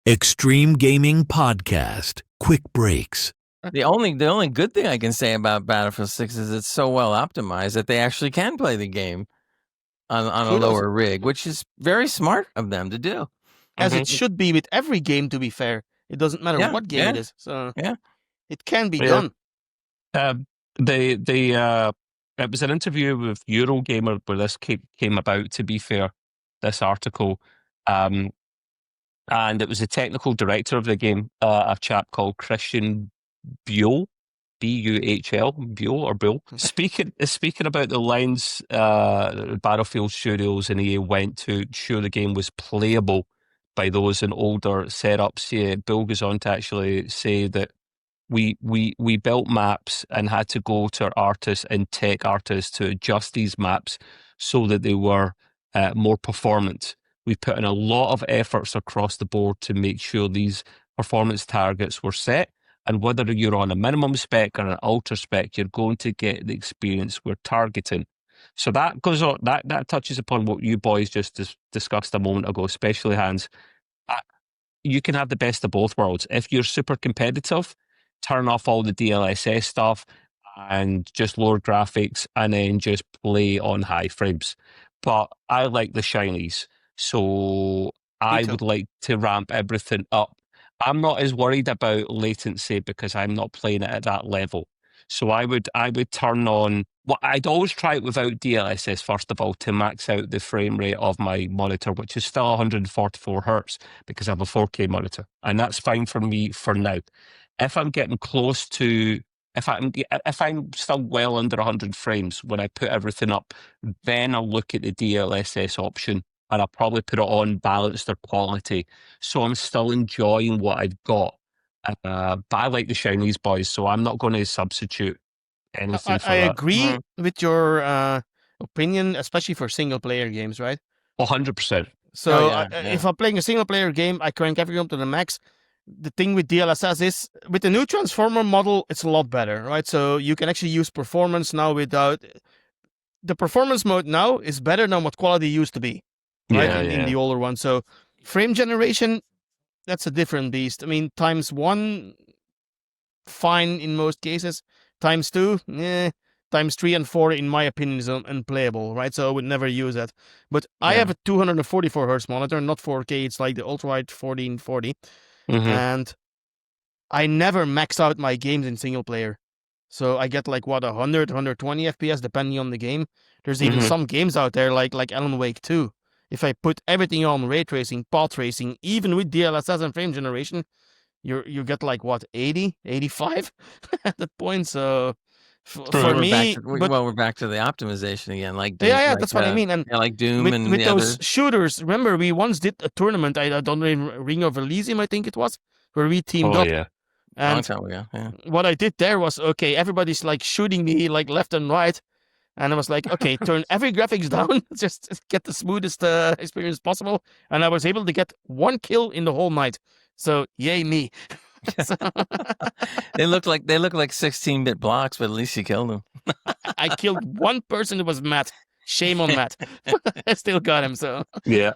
Extreme Gaming Podcast. Quick breaks. The only good thing I can say about Battlefield 6 is it's so well optimized that they actually can play the game on a lower rig, which is very smart of them to do. As it should be with every game, to be fair. It doesn't matter what game it is. So it can be done. It was an interview with Eurogamer where this came about, to be fair, this article. And it was the technical director of the game, a chap called Christian Buhl, B-U-H-L, Buhl. Speaking about the lines Battlefield Studios and EA went to ensure the game was playable by those in older setups. Buhl goes on to actually say that we built maps and had to go to our artists and tech artists to adjust these maps so that they were more performant. We put in a lot of efforts across the board to make sure these performance targets were set. And whether you're on a minimum spec or an ultra spec, you're going to get the experience we're targeting. So that goes on. That touches upon what you boys just discussed a moment ago, especially Hans. You can have the best of both worlds. If you're super competitive, turn off all the DLSS stuff and just lower graphics, and then just play on high frames. But I like the shinies. So I would like to ramp everything up. I'm not as worried about latency because I'm not playing it at that level. So I would turn on. Well, I'd always try it without DLSS first of all to max out the frame rate of my monitor, which is still 144 hertz because I have a 4K monitor, and that's fine for me for now. If I'm getting close to, if I'm still well under 100 frames when I put everything up, then I'll look at the DLSS option. And I'll probably put it on balanced or quality. So I'm still enjoying what I've got. But I like the shinies, boys, so I'm not going to substitute anything for that. I agree with your opinion, especially for single-player games, right? 100%. So if I'm playing a single-player game, I crank everything up to the max. The thing with DLSS is, with the new Transformer model, it's a lot better, right? So you can actually use performance now without... The performance mode now is better than what quality used to be. Right, in the older one. So frame generation, that's a different beast. I mean, times 1, fine in most cases. Times 2, times 3 and 4, in my opinion, is unplayable, right? So I would never use that. But I have a 244 hertz monitor, not 4K. It's like the ultrawide 1440. And I never max out my games in single player. So I get like 100, 120 FPS depending on the game. There's even some games out there like Alan Wake 2. If I put everything on ray tracing, path tracing, even with DLSS and frame generation, you get like 80, 85 at that point. So for me, we're back to the optimization again. Like that's what I mean. And like Doom with, and with the those other shooters. Remember, we once did a tournament. I don't know, Ring of Elysium, I think it was, where we teamed up. Yeah. And what I did there was, okay, everybody's like shooting me like left and right. And I was like, okay, turn every graphics down, just get the smoothest experience possible. And I was able to get 1 kill in the whole night. So, yay me. They look like 16-bit blocks, but at least you killed them. I killed one person. It was Matt. Shame on Matt. I still got him, so. Yeah.